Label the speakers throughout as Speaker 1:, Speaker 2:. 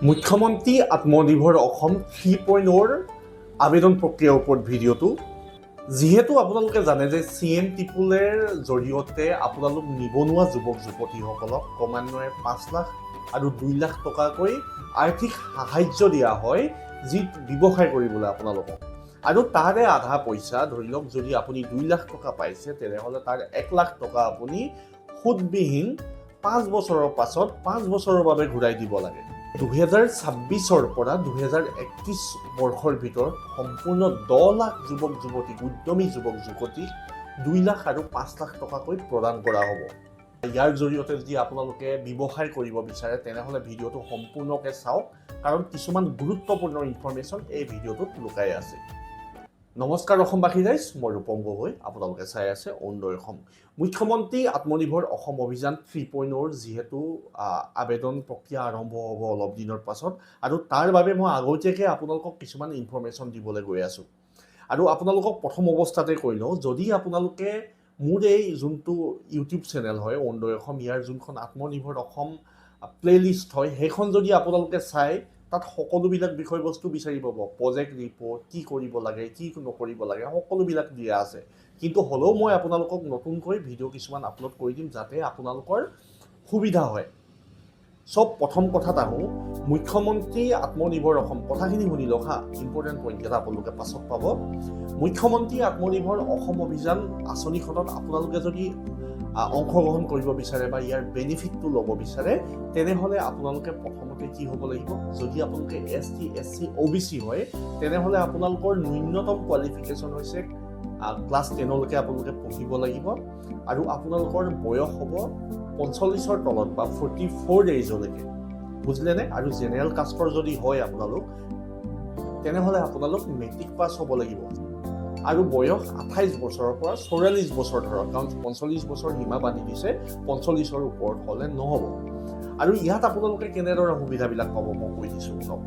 Speaker 1: মুখ্যমন্ত্ৰী আত্মনিৰ্ভৰ অসম 3.0 আবেদন প্ৰক্ৰিয়াৰ ওপৰত ভিডিঅ'টো যিহেতু আপোনালোকে জানে যে CMAAA জৰিয়তে আপোনালোক নিবনুৱা যুৱক যুৱতীসকলক ক্ৰমান্বয়ে 5 লাখ আৰু 2 লাখ টকাকৈ আৰ্থিক সাহায্য দিয়া হয় যি ব্যৱসায় কৰিবলৈ আপোনালোকক আৰু তাৰে আধা পইচা ধৰি লওক যদি আপুনি 2 লাখ টকা পাইছে তেনেহ'লে তাৰ 1 লাখ টকা আপুনি সুদবিহীন 5 বছৰৰ পাছত 5 বছৰৰ বাবে ঘূৰাই দিব লাগে 2026 পৰা 2031 বৰ্ষৰ ভিতৰত সম্পূৰ্ণ 10 লাখ যুৱক যুৱতীক উদ্যমী যুৱক যুৱতীক 2 লাখ আৰু 5 লাখ টকাকৈ প্ৰদান কৰা হ'ব ইয়াৰ জৰিয়তে যদি আপোনালোকে ব্যৱসায় কৰিব বিচাৰে তেনেহ'লে ভিডিঅ'টো সম্পূৰ্ণকৈ চাওক কাৰণ কিছুমান গুৰুত্বপূৰ্ণ ইনফৰমেশ্যন এই ভিডিঅ'টোত লুকাই আছে নমস্কাৰ অসমবাসী ৰাইজ মই ৰূপম গগৈ আপোনালোকে চাই আছে অৰুণোদয় অসম মুখ্যমন্ত্ৰী আত্মনিৰ্ভৰ অসম অভিযান 3.0 যিহেতু আবেদন প্ৰক্ৰিয়া আৰম্ভ হ'ব অলপ দিনৰ পাছত আৰু তাৰ বাবে মই আগতীয়াকৈ আপোনালোকক কিছুমান ইনফৰমেশ্যন দিবলৈ গৈ আছোঁ আৰু আপোনালোকক প্ৰথম অৱস্থাতে কৈ লওঁ যদি আপোনালোকে মোৰ এই যোনটো ইউটিউব চেনেল হয় অৰুণোদয় অসম ইয়াৰ যোনখন আত্মনিৰ্ভৰ অসম প্লেলিষ্ট হয় সেইখন যদি আপোনালোকে চাই তাত সকলোবিলাক বিষয়বস্তু বিচাৰি পাব প্ৰজেক্ট ৰিপৰ্ট কি কৰিব লাগে কি নকৰিব লাগে সকলোবিলাক দিয়া আছে কিন্তু হ'লেও মই আপোনালোকক নতুনকৈ ভিডিঅ' কিছুমান আপলোড কৰি দিম যাতে আপোনালোকৰ সুবিধা হয় সব প্ৰথম কথাত আহোঁ মুখ্যমন্ত্ৰী আত্মনিৰ্ভৰ অসম কথাখিনি শুনি লওক হা ইম্পৰ্টেণ্ট পইণ্ট এটা আপোনালোকে পাছত পাব মুখ্যমন্ত্ৰী আত্মনিৰ্ভৰ অসম অভিযান আঁচনিখনত আপোনালোকে যদি অংশগ্ৰহণ কৰিব বিচাৰে বা ইয়াৰ বেনিফিটটো ল'ব বিচাৰে তেনেহ'লে আপোনালোকে প্ৰথমতে কি হ'ব লাগিব যদি আপোনালোকে ST SC OBC হয় তেনেহ'লে আপোনালোকৰ ন্যূনতম কোৱালিফিকেশ্যন হৈছে ক্লাছ 10লৈকে আপোনালোকে পঢ়িব লাগিব আৰু আপোনালোকৰ বয়স হ'ব 45ৰ তলত বা 44 এজলৈকে বুজিলেনে আৰু জেনেৰেল কাষ্টৰ যদি হয় আপোনালোক তেনেহ'লে আপোনালোক মেট্ৰিক পাছ হ'ব লাগিব আৰু বয়স 28 বছৰৰ পৰা 44 বছৰ ধৰক কাৰণ 45 বছৰ সীমা বান্ধি দিছে 45ৰ ওপৰত হ'লে নহ'ব আৰু ইয়াত আপোনালোকে কেনেদৰে সুবিধাবিলাক পাব মই কৈ দিছোঁ শুনক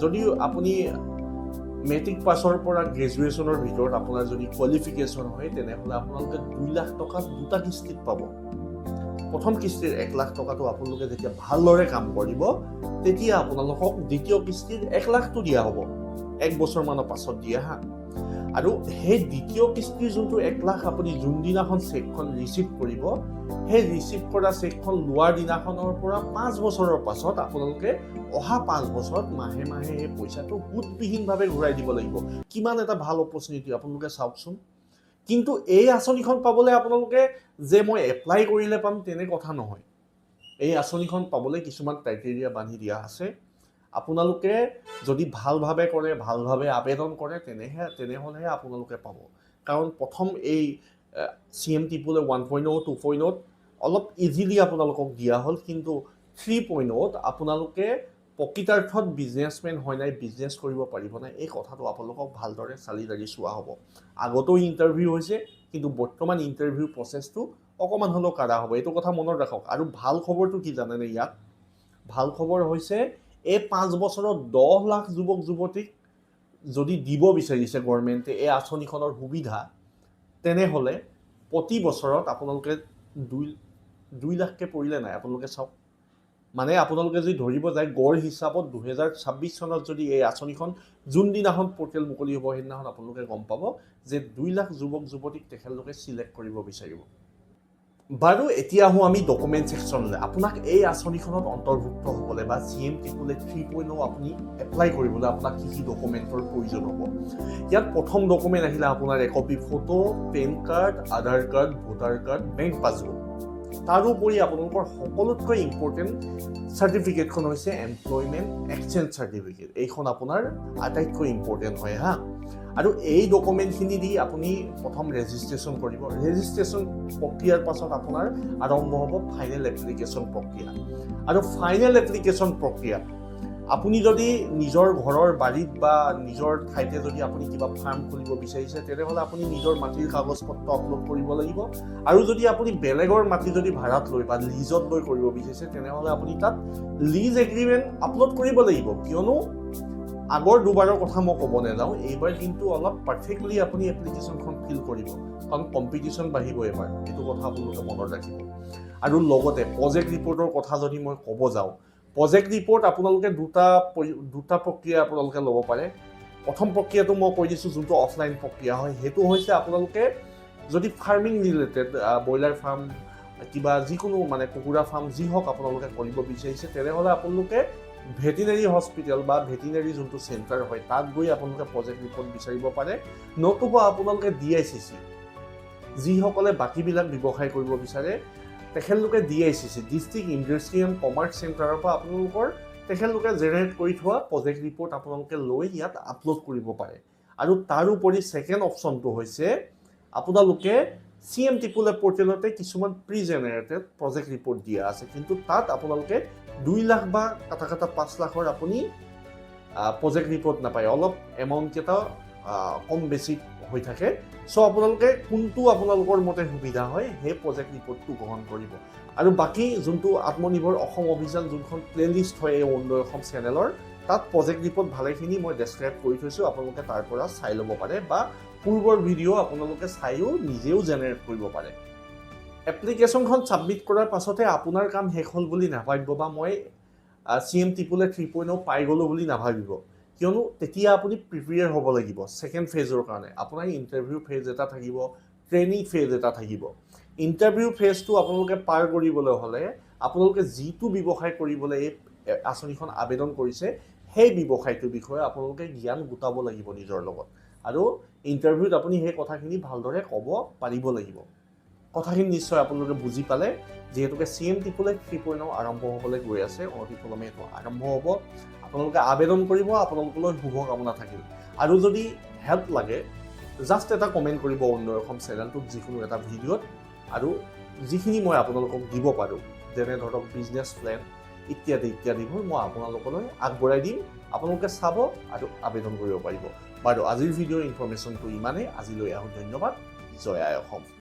Speaker 1: যদি আপুনি মেট্ৰিক পাছৰ পৰা গ্ৰেজুৱেশ্যনৰ ভিতৰত আপোনাৰ যদি কোৱালিফিকেশ্যন হয় তেনেহ'লে আপোনালোকে 2 লাখ টকা দুটা কিস্তিত পাব প্ৰথম কিস্তিৰ 1 লাখ টকাটো আপোনালোকে যেতিয়া ভালদৰে কাম কৰিব তেতিয়া আপোনালোকক দ্বিতীয় কিস্তিৰ 1 লাখটো দিয়া হ'ব 1 বছৰমানৰ পাছত দিয়া হা আৰু সেই দ্বিতীয় কিস্তিৰ যোনটো 1 লাখ আপুনি যোনদিনাখন চেকখন ৰিচিভ কৰিব সেই ৰিচিভ কৰা চেকখন লোৱাৰ দিনাখনৰ পৰা 5 বছৰৰ পাছত আপোনালোকে অহা 5 বছৰত মাহে মাহে এই পইচাটো সুদবিহীনভাৱে ঘূৰাই দিব লাগিব কিমান এটা ভাল অপৰচুনিটি আপোনালোকে চাওকচোন কিন্তু এই আঁচনিখন পাবলৈ আপোনালোকে যে মই এপ্লাই কৰিলে পাম তেনে কথা নহয় এই আঁচনিখন পাবলৈ কিছুমান ক্ৰাইটেৰিয়া বান্ধি দিয়া আছে আপোনালোকে যদি ভালভাৱে কৰে ভালভাৱে আবেদন কৰে তেনেহ'লেহে আপোনালোকে পাব কাৰণ প্ৰথম এই CMAAA 1.0 2.0 অলপ ইজিলি আপোনালোকক দিয়া হ'ল কিন্তু 3.0 আপোনালোকে প্ৰকৃতাৰ্থত বিজনেছমেন হয় নাই বিজনেছ কৰিব পাৰিব নাই এই কথাটো আপোনালোকক ভালদৰে চালি জাৰি চোৱা হ'ব আগতেও ইণ্টাৰভিউ হৈছে কিন্তু বৰ্তমান ইণ্টাৰভিউ প্ৰচেছটো অকণমান হ'লেও কাঢ়া হ'ব এইটো কথা মনত ৰাখক আৰু ভাল খবৰটো কি জানেনে ইয়াত ভাল খবৰ হৈছে এই 5 বছৰত 10 লাখ যুৱক যুৱতীক যদি দিব বিচাৰিছে গভৰ্ণমেণ্টে এই আঁচনিখনৰ সুবিধা তেনেহ'লে প্ৰতি বছৰত আপোনালোকে 2 লাখকৈ পৰিলে নাই আপোনালোকে চাওক মানে আপোনালোকে যদি ধৰিব যায় গড় হিচাপত 2026 চনত যদি এই আঁচনিখন যোনদিনাখন পৰ্টেল মুকলি হ'ব সেইদিনাখন আপোনালোকে গম পাব যে 2 লাখ যুৱক যুৱতীক তেখেতলোকে চিলেক্ট কৰিব বিচাৰিব বাৰু এতিয়া আহোঁ আমি ডকুমেণ্ট ছেকশ্যনলৈ আপোনাক এই আঁচনিখনত অন্তৰ্ভুক্ত হ'বলৈ বা CMAAA 3.0 আপুনি এপ্লাই কৰিবলৈ আপোনাক কি ডকুমেণ্টৰ প্ৰয়োজন হ'ব ইয়াত প্ৰথম ডকুমেণ্ট আহিলে আপোনাৰ একপি photo PAN card Aadhaar card voter card bank passbook তাৰোপৰি আপোনালোকৰ সকলোতকৈ ইম্পৰ্টেণ্ট চাৰ্টিফিকেটখন হৈছে এমপ্লয়মেণ্ট এক্সচেঞ্জ চাৰ্টিফিকেট এইখন আপোনাৰ আটাইতকৈ ইম্পৰ্টেণ্ট হয় হা আৰু এই ডকুমেণ্টখিনি দি আপুনি প্ৰথম ৰেজিষ্ট্ৰেশ্যন কৰিব ৰেজিষ্ট্ৰেশ্যন প্ৰক্ৰিয়াৰ পাছত আপোনাৰ আৰম্ভ হ'ব ফাইনেল এপ্লিকেশ্যন প্ৰক্ৰিয়া আৰু ফাইনেল এপ্লিকেশ্যন প্ৰক্ৰিয়া আপুনি যদি নিজৰ ঘৰৰ বাৰীত বা নিজৰ ঠাইতে যদি আপুনি কিবা ফাৰ্ম খুলিব বিচাৰিছে তেনেহ'লে আপুনি নিজৰ মাটিৰ কাগজ পত্ৰ আপলোড কৰিব লাগিব আৰু যদি আপুনি বেলেগৰ মাটি যদি ভাড়াত লৈ বা লিজত লৈ কৰিব বিচাৰিছে তেনেহ'লে আপুনি তাত লিজ এগ্ৰিমেণ্ট আপলোড কৰিব লাগিব কিয়নো আগৰ দুবাৰৰ কথা মই ক'ব নাযাওঁ এইবাৰ কিন্তু অলপ পাৰফেক্টলি আপুনি এপ্লিকেশ্যনখন ফিল কৰিব কাৰণ কম্পিটিশ্যন বাঢ়িব এবাৰ এইটো কথা আপোনালোকে মনত ৰাখিব আৰু লগতে প্ৰজেক্ট ৰিপৰ্টৰ কথা যদি মই ক'ব যাওঁ প্ৰজেক্ট ৰিপৰ্ট আপোনালোকে দুটা প্ৰক্ৰিয়া আপোনালোকে ল'ব পাৰে। প্ৰথম প্ৰক্ৰিয়াটো মই কৈ দিছোঁ, যোনটো অফলাইন প্ৰক্ৰিয়া হয়, সেইটো হৈছে আপোনালোকে যদি ফাৰ্মিং ৰিলেটেড ব্ৰইলাৰ ফাৰ্ম কিবা যিকোনো মানে কুকুৰা ফাৰ্ম যি হওক আপোনালোকে কৰিব বিচাৰিছে, তেনেহ'লে আপোনালোকে ভেটেনেৰী হস্পিটেল বা ভেটেনেৰী যোনটো চেণ্টাৰ হয় তাত গৈ আপোনালোকে প্ৰজেক্ট ৰিপৰ্ট বিচাৰিব পাৰে। নতুবা আপোনালোকে DICC যিসকলে বাকীবিলাক ব্যৱসায় কৰিব বিচাৰে তেখেতলোকে DICC district industry and commerce চেণ্টাৰৰ পৰা আপোনালোকৰ তেখেতলোকে জেনেৰেট কৰি থোৱা প্ৰজেক্ট ৰিপৰ্ট আপোনালোকে লৈ ইয়াত আপলোড কৰিব পাৰে। আৰু তাৰোপৰি ছেকেণ্ড অপশ্যনটো হৈছে আপোনালোকে CM টিপুলে পৰ্টেলতে কিছুমান প্ৰি জেনেৰেটেড প্ৰজেক্ট ৰিপৰ্ট দিয়া আছে, কিন্তু তাত আপোনালোকে 2 লাখ বা কাটা 5 লাখৰ আপুনি প্ৰজেক্ট ৰিপৰ্ট নাপায়, অলপ এমাউণ্ট কেইটা কম বেছি হৈ থাকে। চ' আপোনালোকে কোনটো আপোনালোকৰ মতে সুবিধা হয় সেই প্ৰজেক্ট ৰিপৰ্টটো গ্ৰহণ কৰিব। আৰু বাকী যোনটো আত্মনিৰ্ভৰ অসম অভিযান যোনখন প্লেলিষ্ট হয় এই অৰুণোদয় অসম চেনেলৰ, তাত প্ৰজেক্ট ৰিপৰ্ট ভালেখিনি মই ডেছক্ৰাইব কৰি থৈছোঁ, আপোনালোকে তাৰ পৰা চাই ল'ব পাৰে বা পূৰ্বৰ ভিডিঅ' আপোনালোকে চাইও নিজেও জেনেৰেট কৰিব পাৰে। এপ্লিকেশ্যনখন ছাবমিট কৰাৰ পাছতে আপোনাৰ কাম শেষ হ'ল বুলি নাভাবিব বা মই CM টিপুলে 3.0 পাই গ'লোঁ বুলি নাভাবিব, কিয়নো তেতিয়া আপুনি প্ৰিপেয়াৰ হ'ব লাগিব ছেকেণ্ড ফেজৰ কাৰণে। আপোনাৰ ইণ্টাৰভিউ ফেজ এটা থাকিব, ট্ৰেইনিং ফেজ এটা থাকিব। ইণ্টাৰভিউ ফেজটো আপোনালোকে পাৰ কৰিবলৈ হ'লে আপোনালোকে যিটো ব্যৱসায় কৰিবলৈ এই আঁচনিখন আবেদন কৰিছে সেই ব্যৱসায়টোৰ বিষয়ে আপোনালোকে জ্ঞান গোটাব লাগিব নিজৰ লগত, আৰু ইণ্টাৰভিউত আপুনি সেই কথাখিনি ভালদৰে ক'ব পাৰিব লাগিব। কথাখিনি নিশ্চয় আপোনালোকে বুজি পালে, যিহেতুকে CM টিপুলে 3.0 আৰম্ভ হ'বলৈ গৈ আছে, অনতিপলমে এইটো আৰম্ভ হ'ব। আপোনালোকে আবেদন কৰিব, আপোনালোকলৈ শুভকামনা থাকিল। আৰু যদি হেল্প লাগে জাষ্ট এটা কমেণ্ট কৰিব অৰুণোদয় অসম চেনেলটোত যিকোনো এটা ভিডিঅ'ত, আৰু যিখিনি মই আপোনালোকক দিব পাৰোঁ যেনে ধৰক বিজনেছ প্লেন ইত্যাদিবোৰ মই আপোনালোকলৈ আগবঢ়াই দিম, আপোনালোকে চাব আৰু আবেদন কৰিব পাৰিব। বাৰু আজিৰ ভিডিঅ'ৰ ইনফৰমেশ্যনটো ইমানেই, আজিলৈ আহোঁ, ধন্যবাদ। জয় আই অসম।